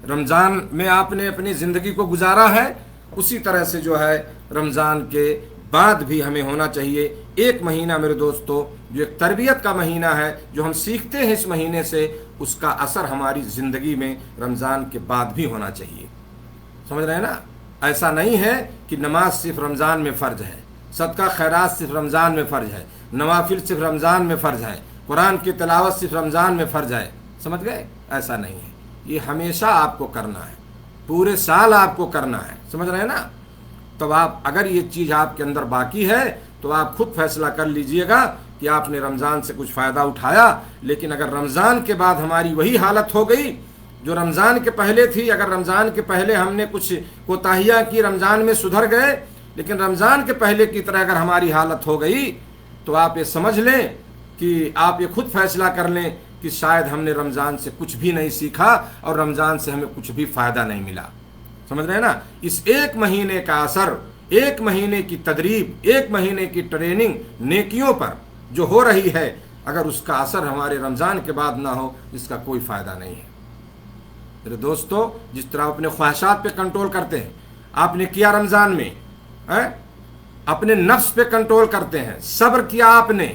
رمضان میں آپ نے اپنی زندگی کو گزارا ہے، اسی طرح سے جو ہے رمضان کے بعد بھی ہمیں ہونا چاہیے ایک مہینہ میرے دوستو جو ایک تربیت کا مہینہ ہے، جو ہم سیکھتے ہیں اس مہینے سے، اس کا اثر ہماری زندگی میں رمضان کے بعد بھی ہونا چاہیے. سمجھ رہے ہیں نا؟ ایسا نہیں ہے کہ نماز صرف رمضان میں فرض ہے، صدقہ خیرات صرف رمضان میں فرض ہے، نوافل صرف رمضان میں فرض ہے، قرآن کی تلاوت صرف رمضان میں فرض ہے. سمجھ گئے؟ ایسا نہیں ہے. یہ ہمیشہ آپ کو کرنا ہے، پورے سال آپ کو کرنا ہے. سمجھ رہے ہیں نا؟ تو آپ اگر یہ چیز آپ کے اندر باقی ہے تو آپ خود فیصلہ کر لیجئے گا کہ آپ نے رمضان سے کچھ فائدہ اٹھایا. لیکن اگر رمضان کے بعد ہماری وہی حالت ہو گئی جو رمضان کے پہلے تھی، اگر رمضان کے پہلے ہم نے کچھ کوتاہیاں کی، رمضان میں سدھر گئے، لیکن رمضان کے پہلے کی طرح اگر ہماری حالت ہو گئی تو آپ یہ سمجھ لیں کہ آپ یہ خود فیصلہ کر لیں کہ شاید ہم نے رمضان سے کچھ بھی نہیں سیکھا اور رمضان سے ہمیں کچھ بھی فائدہ نہیں ملا. سمجھ رہے ہیں نا؟ اس ایک مہینے کا اثر، ایک مہینے کی تدریب، ایک مہینے کی ٹریننگ نیکیوں پر جو ہو رہی ہے، اگر اس کا اثر ہمارے رمضان کے بعد نہ ہو، اس کا کوئی فائدہ نہیں ہے. میرے دوستو، جس طرح اپنے خواہشات پہ کنٹرول کرتے ہیں، آپ نے کیا رمضان میں، اپنے نفس پہ کنٹرول کرتے ہیں، صبر کیا آپ نے،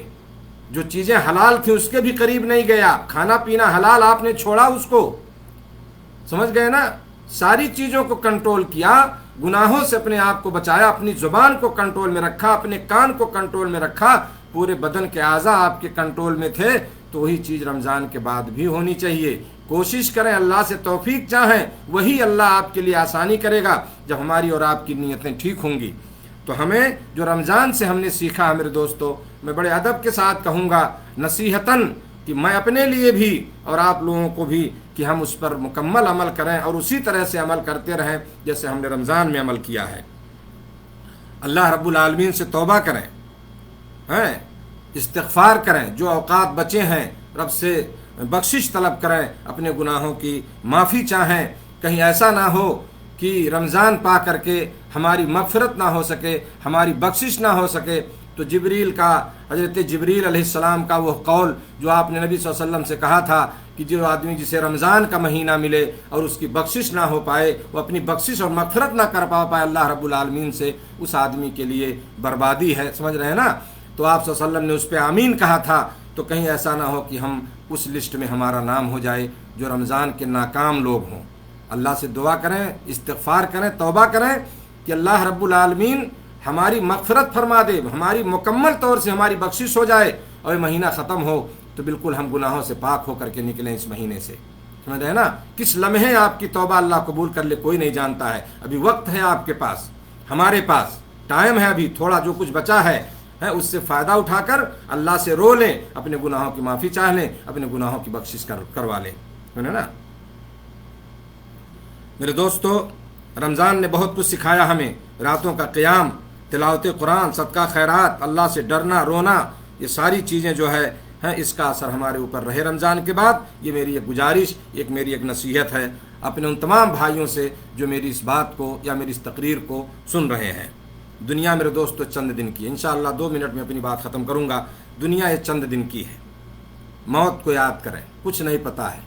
جو چیزیں حلال تھیں اس کے بھی قریب نہیں گیا، کھانا پینا حلال آپ نے چھوڑا اس کو. سمجھ گئے نا؟ ساری چیزوں کو کنٹرول کیا، گناہوں سے اپنے آپ کو بچایا، اپنی زبان کو کنٹرول میں رکھا، اپنے کان کو کنٹرول میں رکھا، پورے بدن کے اعضاء آپ کے کنٹرول میں تھے. تو وہی چیز رمضان کے بعد بھی ہونی چاہیے. کوشش کریں، اللہ سے توفیق چاہیں، وہی اللہ آپ کے لیے آسانی کرے گا جب ہماری اور آپ کی نیتیں ٹھیک ہوں گی. تو ہمیں جو رمضان سے ہم نے سیکھا ہے میرے دوستو، میں بڑے ادب کے ساتھ کہوں گا نصیحتاً کہ میں اپنے لیے بھی اور آپ لوگوں کو بھی کہ ہم اس پر مکمل عمل کریں اور اسی طرح سے عمل کرتے رہیں جیسے ہم نے رمضان میں عمل کیا ہے. اللہ رب العالمین سے توبہ کریں، استغفار کریں، جو اوقات بچے ہیں رب سے بخشش طلب کریں، اپنے گناہوں کی معافی چاہیں. کہیں ایسا نہ ہو کہ رمضان پا کر کے ہماری مغفرت نہ ہو سکے، ہماری بخشش نہ ہو سکے. تو جبریل کا، حضرت جبریل علیہ السلام کا وہ قول جو آپ نے نبی صلی اللہ علیہ وسلم سے کہا تھا کہ جو آدمی جسے رمضان کا مہینہ ملے اور اس کی بخشش نہ ہو پائے، وہ اپنی بخشش اور مغفرت نہ کر پائے اللہ رب العالمین سے، اس آدمی کے لیے بربادی ہے. سمجھ رہے ہیں نا؟ تو آپ صلی اللہ علیہ وسلم نے اس پہ آمین کہا تھا. تو کہیں ایسا نہ ہو کہ ہم اس لسٹ میں ہمارا نام ہو جائے جو رمضان کے ناکام لوگ ہوں. اللہ سے دعا کریں، استغفار کریں، توبہ کریں کہ اللہ رب العالمین ہماری مغفرت فرما دے، ہماری مکمل طور سے ہماری بخشش ہو جائے اور یہ مہینہ ختم ہو تو بالکل ہم گناہوں سے پاک ہو کر کے نکلیں اس مہینے سے. سمجھ رہے ہیں نا؟ کس لمحے آپ کی توبہ اللہ قبول کر لے کوئی نہیں جانتا ہے. ابھی وقت ہے آپ کے پاس، ہمارے پاس ٹائم ہے، ابھی تھوڑا جو کچھ بچا ہے اس سے فائدہ اٹھا کر اللہ سے رو لیں، اپنے گناہوں کی معافی چاہ لیں، اپنے گناہوں کی بخشش کروا لیں. ہے نا؟ میرے دوستو، رمضان نے بہت کچھ سکھایا ہمیں. راتوں کا قیام، تلاوت قرآن، صدقہ خیرات، اللہ سے ڈرنا، رونا، یہ ساری چیزیں جو ہے اس کا اثر ہمارے اوپر رہے رمضان کے بعد. یہ میری ایک گزارش، میری ایک نصیحت ہے اپنے ان تمام بھائیوں سے جو میری اس بات کو یا میری اس تقریر کو سن رہے ہیں. دنیا میرے دوستو چند دن کی ہے، انشاءاللہ 2 منٹ میں اپنی بات ختم کروں گا. دنیا یہ چند دن کی ہے. موت کو یاد کریں، کچھ نہیں پتہ ہے.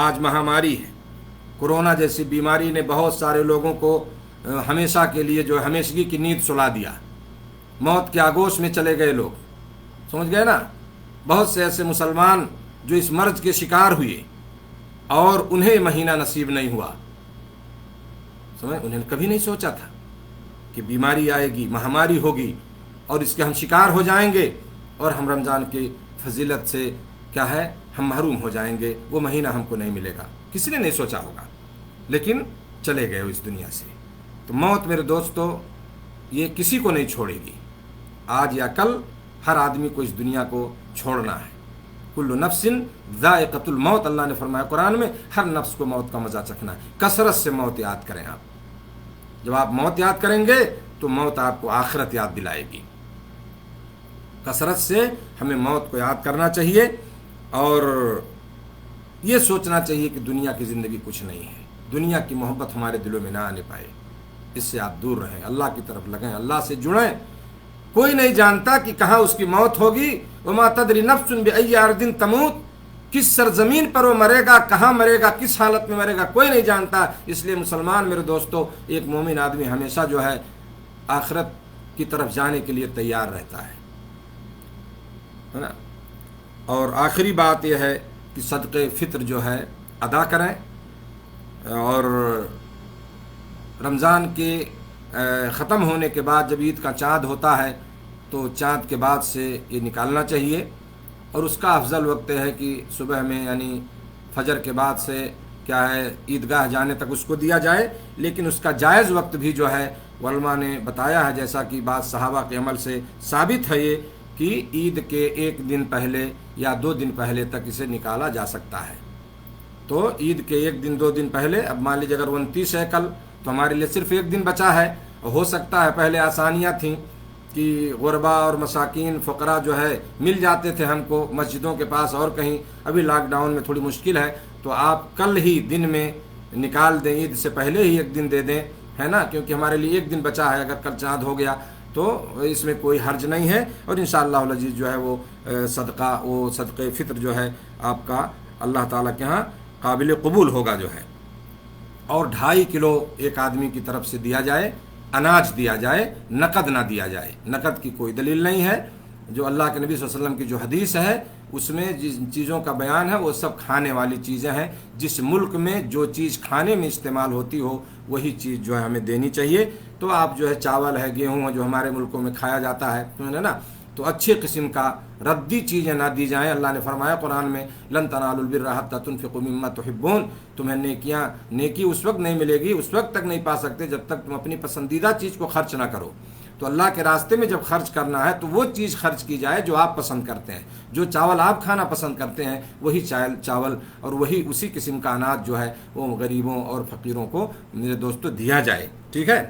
آج مہاماری ہے، کورونا جیسی بیماری نے بہت سارے لوگوں کو ہمیشہ کے لیے جو ہمیشگی کی نیند سلا دیا. موت کے آگوش میں چلے گئے لوگ. سمجھ گئے نا؟ بہت سے ایسے مسلمان جو اس مرض کے شکار ہوئے اور انہیں مہینہ نصیب نہیں ہوا. انہیں کبھی نہیں سوچا تھا کہ بیماری آئے گی، مہاماری ہوگی اور اس کے ہم شکار ہو جائیں گے اور ہم رمضان کی فضیلت سے کیا ہے ہم محروم ہو جائیں گے، وہ مہینہ ہم کو نہیں ملے گا. کسی نے نہیں سوچا ہوگا، لیکن چلے گئے اس دنیا سے. تو موت میرے دوستو یہ کسی کو نہیں چھوڑے گی. آج یا کل ہر آدمی کو اس دنیا کو چھوڑنا ہے. کل نفس ذائقۃ الموت، اللہ نے فرمایا قرآن میں، ہر نفس کو موت کا مزہ چکھنا ہے. کثرت سے موت یاد کریں. آپ جب آپ موت یاد کریں گے تو موت آپ کو آخرت یاد دلائے گی. کثرت سے ہمیں موت کو یاد کرنا چاہیے اور یہ سوچنا چاہیے کہ دنیا کی زندگی کچھ نہیں ہے. دنیا کی محبت ہمارے دلوں میں نہ آنے پائے، اس سے آپ دور رہیں، اللہ کی طرف لگیں، اللہ سے جڑیں. کوئی نہیں جانتا کہ کہاں اس کی موت ہوگی. وما تدری نفس بأی ارض تموت، کس سرزمین پر وہ مرے گا، کہاں مرے گا، کس حالت میں مرے گا، کوئی نہیں جانتا. اس لیے مسلمان میرے دوستو، ایک مومن آدمی ہمیشہ جو ہے آخرت کی طرف جانے کے لیے تیار رہتا ہے. ہے نا. اور آخری بات یہ ہے کہ صدقے فطر جو ہے ادا کریں. اور رمضان کے ختم ہونے کے بعد جب عید کا چاند ہوتا ہے تو چاند کے بعد سے یہ نکالنا چاہیے. اور اس کا افضل وقت ہے کہ صبح میں یعنی فجر کے بعد سے کیا ہے عیدگاہ جانے تک اس کو دیا جائے. لیکن اس کا جائز وقت بھی جو ہے علماء نے بتایا ہے، جیسا کہ بعض صحابہ کے عمل سے ثابت ہے یہ کہ عید کے ایک دن پہلے یا 2 دن پہلے تک اسے نکالا جا سکتا ہے. تو عید کے 1 دن 2 دن پہلے، اب مان لیجیے اگر 29 ہے کل تو ہمارے لیے صرف 1 دن بچا ہے. ہو سکتا ہے پہلے آسانیاں تھیں کہ غربا اور مساکین فقراء جو ہے مل جاتے تھے ہم کو مسجدوں کے پاس اور کہیں. ابھی لاک ڈاؤن میں تھوڑی مشکل ہے، تو آپ کل ہی دن میں نکال دیں، عید سے پہلے ہی 1 دن دے دیں، ہے نا، کیونکہ ہمارے لیے 1 دن بچا ہے. اگر کل چاند ہو گیا تو اس میں کوئی حرج نہیں ہے. اور انشاءاللہ العزیز جو ہے وہ صدقہ فطر جو ہے آپ کا اللہ تعالیٰ کے ہاں قابل قبول ہوگا جو ہے. اور 2.5 کلو ایک آدمی کی طرف سے دیا جائے، اناج دیا جائے، نقد نہ دیا جائے. نقد کی کوئی دلیل نہیں ہے. جو اللہ کے نبی صلی اللہ علیہ وسلم کی جو حدیث ہے اس میں جن چیزوں کا بیان ہے وہ سب کھانے والی چیزیں ہیں. جس ملک میں جو چیز کھانے میں استعمال ہوتی ہو وہی چیز جو ہے ہمیں دینی چاہیے. تو آپ جو ہے چاول ہے، گیہوں ہے، جو ہمارے ملکوں میں کھایا جاتا ہے نا، تو اچھے قسم کا ردی چیزیں نہ دی جائیں. اللہ نے فرمایا قرآن میں لن تنالوا البر حتى تنفقوا مما تحبون، تمہیں نیکی اس وقت نہیں ملے گی، اس وقت تک نہیں پا سکتے جب تک تم اپنی پسندیدہ چیز کو خرچ نہ کرو. تو اللہ کے راستے میں جب خرچ کرنا ہے تو وہ چیز خرچ کی جائے جو آپ پسند کرتے ہیں. جو چاول آپ کھانا پسند کرتے ہیں وہی چاول اور وہی اسی قسم کا اناج جو ہے وہ غریبوں اور فقیروں کو میرے دوستو دیا جائے. ٹھیک ہے،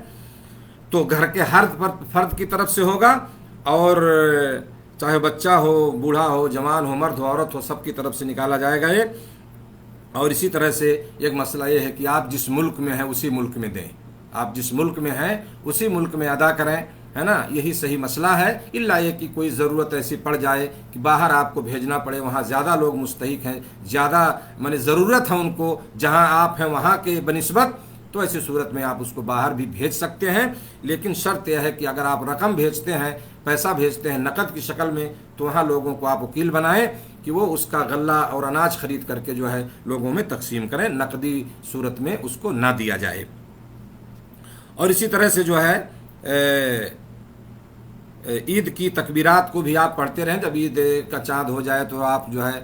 تو گھر کے ہر فرد کی طرف سے ہوگا، اور چاہے بچہ ہو، بوڑھا ہو، جوان ہو، مرد ہو، عورت ہو، سب کی طرف سے نکالا جائے گا یہ. اور اسی طرح سے ایک مسئلہ یہ ہے کہ آپ جس ملک میں ہیں اسی ملک میں دیں. آپ جس ملک میں ہیں اسی ملک میں ادا کریں، ہے نا. یہی صحیح مسئلہ ہے. الا یہ کہ کوئی ضرورت ایسی پڑ جائے کہ باہر آپ کو بھیجنا پڑے، وہاں زیادہ لوگ مستحق ہیں، زیادہ ضرورت ہے ان کو جہاں آپ ہیں وہاں کے بنسبت، تو ایسی صورت میں آپ اس کو باہر بھی بھیج سکتے ہیں. لیکن شرط یہ ہے کہ اگر آپ رقم بھیجتے ہیں، پیسہ بھیجتے ہیں نقد کی شکل میں، تو وہاں لوگوں کو آپ وکیل بنائیں کہ وہ اس کا غلہ اور اناج خرید کر کے جو ہے لوگوں میں تقسیم کریں. نقدی صورت میں اس کو نہ دیا جائے. اور اسی طرح سے جو ہے عید کی تکبیرات کو بھی آپ پڑھتے رہیں. جب عید کا چاند ہو جائے تو آپ جو ہے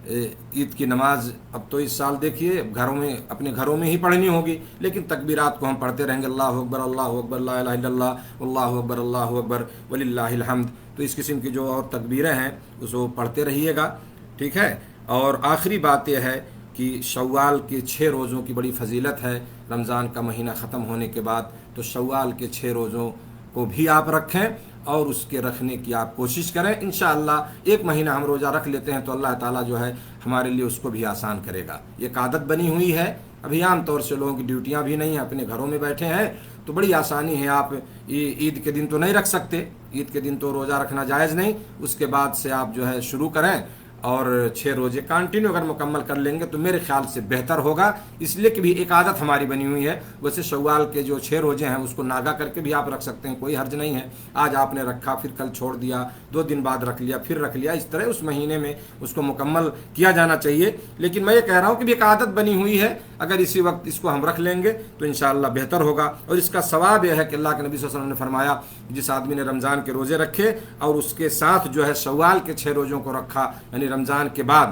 عید کی نماز اب تو اس سال دیکھیے اپنے گھروں میں ہی پڑھنی ہوگی، لیکن تکبیرات کو ہم پڑھتے رہیں گے. اللہ اکبر، اللہ اکبر، لا الہ الا اللہ، اللہ اکبر، اللہ اکبر، وللہ الحمد. تو اس قسم کی جو اور تکبیریں ہیں اس کو پڑھتے رہیے گا. ٹھیک ہے. اور آخری بات یہ ہے کہ شوال کے 6 روزوں کی بڑی فضیلت ہے. رمضان کا مہینہ ختم ہونے کے بعد تو شوال کے 6 روزوں کو بھی آپ رکھیں اور اس کے رکھنے کی آپ کوشش کریں. انشاءاللہ 1 مہینہ ہم روزہ رکھ لیتے ہیں تو اللہ تعالیٰ جو ہے ہمارے لیے اس کو بھی آسان کرے گا. یہ ایک عادت بنی ہوئی ہے. ابھی عام طور سے لوگوں کی ڈیوٹیاں بھی نہیں ہیں، اپنے گھروں میں بیٹھے ہیں، تو بڑی آسانی ہے. آپ عید کے دن تو نہیں رکھ سکتے، عید کے دن تو روزہ رکھنا جائز نہیں. اس کے بعد سے آپ جو ہے شروع کریں اور 6 روزے کانٹینیو اگر مکمل کر لیں گے تو میرے خیال سے بہتر ہوگا. اس لیے کہ بھی ایک عادت ہماری بنی ہوئی ہے. ویسے شوال کے جو 6 روزے ہیں اس کو ناگا کر کے بھی آپ رکھ سکتے ہیں، کوئی حرج نہیں ہے. آج آپ نے رکھا، پھر کل چھوڑ دیا، 2 دن بعد رکھ لیا، پھر رکھ لیا، اس طرح اس مہینے میں اس کو مکمل کیا جانا چاہیے. لیکن میں یہ کہہ رہا ہوں کہ بھی ایک عادت بنی ہوئی ہے، اگر اسی وقت اس کو ہم رکھ لیں گے تو انشاءاللہ بہتر ہوگا. اور اس کا ثواب یہ ہے کہ اللہ کے نبی صلی اللہ علیہ وسلم نے فرمایا جس آدمی نے رمضان کے روزے رکھے اور اس کے ساتھ جو ہے شوال کے 6 روزوں کو رکھا، یعنی رمضان کے بعد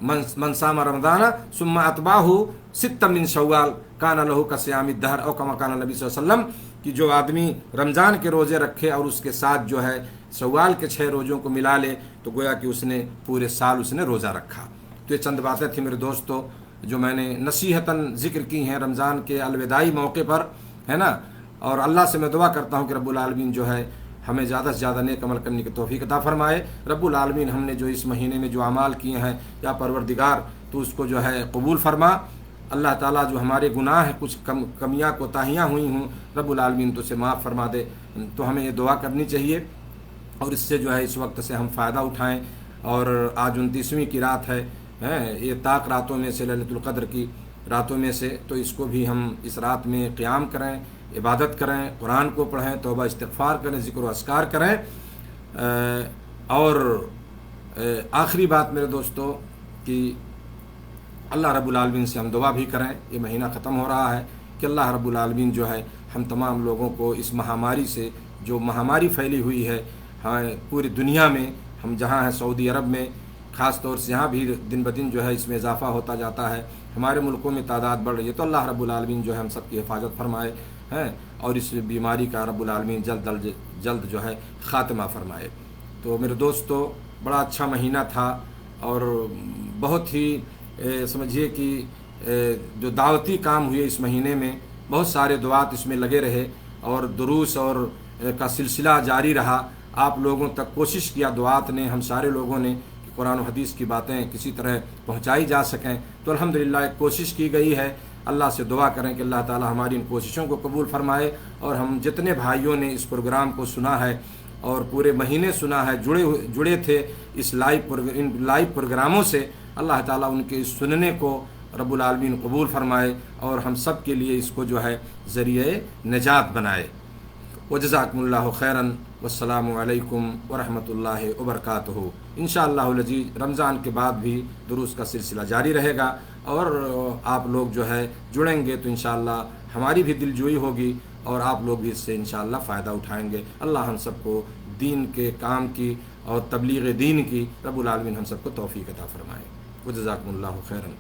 من صام رمضان ثم اتبعہ 6 من شوال کان لہ کصیام الدہر او کما کان نبی صلی اللہ علیہ وسلم، کہ جو آدمی رمضان کے روزے رکھے اور اس کے ساتھ جو ہے شوال کے 6 روزوں کو ملا لے تو گویا کہ اس نے پورے سال اس نے روزہ رکھا. تو یہ چند باتیں تھیں میرے دوستو جو میں نے نصیحتاً ذکر کی ہیں رمضان کے الوداعی موقع پر، ہے نا. اور اللہ سے میں دعا کرتا ہوں کہ رب العالمین جو ہے ہمیں زیادہ سے زیادہ نیک عمل کرنے کی توفیق عطا فرمائے. رب العالمین ہم نے جو اس مہینے میں جو اعمال کیے ہیں یا پروردگار تو اس کو جو ہے قبول فرما. اللہ تعالیٰ جو ہمارے گناہ ہیں، کچھ کمیاں کوتاہیاں ہوئی ہوں، رب العالمین تو اسے معاف فرما دے. تو ہمیں یہ دعا کرنی چاہیے اور اس سے جو ہے اس وقت سے ہم فائدہ اٹھائیں. اور آج 29ویں کی رات ہے، یہ طاق راتوں میں سے، لیلۃ القدر کی راتوں میں سے، تو اس کو بھی ہم اس رات میں قیام کریں، عبادت کریں، قرآن کو پڑھیں، توبہ استغفار کریں، ذکر و اذکار کریں. اور آخری بات میرے دوستو کہ اللہ رب العالمین سے ہم دعا بھی کریں، یہ مہینہ ختم ہو رہا ہے، کہ اللہ رب العالمین جو ہے ہم تمام لوگوں کو اس مہاماری سے، جو مہاماری پھیلی ہوئی ہے ہاں پوری دنیا میں، ہم جہاں ہیں سعودی عرب میں خاص طور سے، یہاں بھی دن بدن جو ہے اس میں اضافہ ہوتا جاتا ہے، ہمارے ملکوں میں تعداد بڑھ رہی ہے، تو اللہ رب العالمین جو ہے ہم سب کی حفاظت فرمائے ہیں، اور اس بیماری کا رب العالمین جلد جو ہے خاتمہ فرمائے۔ تو میرے دوستو بڑا اچھا مہینہ تھا، اور بہت ہی سمجھیے کہ جو دعوتی کام ہوئے اس مہینے میں، بہت سارے دعات اس میں لگے رہے، اور دروس اور کا سلسلہ جاری رہا، آپ لوگوں تک کوشش کیا دعات نے، ہم سارے لوگوں نے، کہ قرآن و حدیث کی باتیں کسی طرح پہنچائی جا سکیں، تو الحمدللہ ایک کوشش کی گئی ہے۔ اللہ سے دعا کریں کہ اللہ تعالی ہماری ان کوششوں کو قبول فرمائے، اور ہم جتنے بھائیوں نے اس پروگرام کو سنا ہے اور پورے مہینے سنا ہے، جڑے تھے ان لائیو پروگراموں سے، اللہ تعالیٰ ان کے اس سننے کو رب العالمین قبول فرمائے، اور ہم سب کے لیے اس کو جو ہے ذریعہ نجات بنائے۔ وجزاکم اللہ خیراً، والسلام علیکم ورحمۃ اللہ وبرکاتہ۔ انشاءاللہ العزیز رمضان کے بعد بھی دروس کا سلسلہ جاری رہے گا، اور آپ لوگ جو ہے جڑیں گے تو انشاءاللہ ہماری بھی دل جوئی ہوگی، اور آپ لوگ بھی اس سے انشاءاللہ فائدہ اٹھائیں گے۔ اللہ ہم سب کو دین کے کام کی اور تبلیغ دین کی رب العالمین ہم سب کو توفیق عطا فرمائے۔ وجزاکم اللہ خیراً۔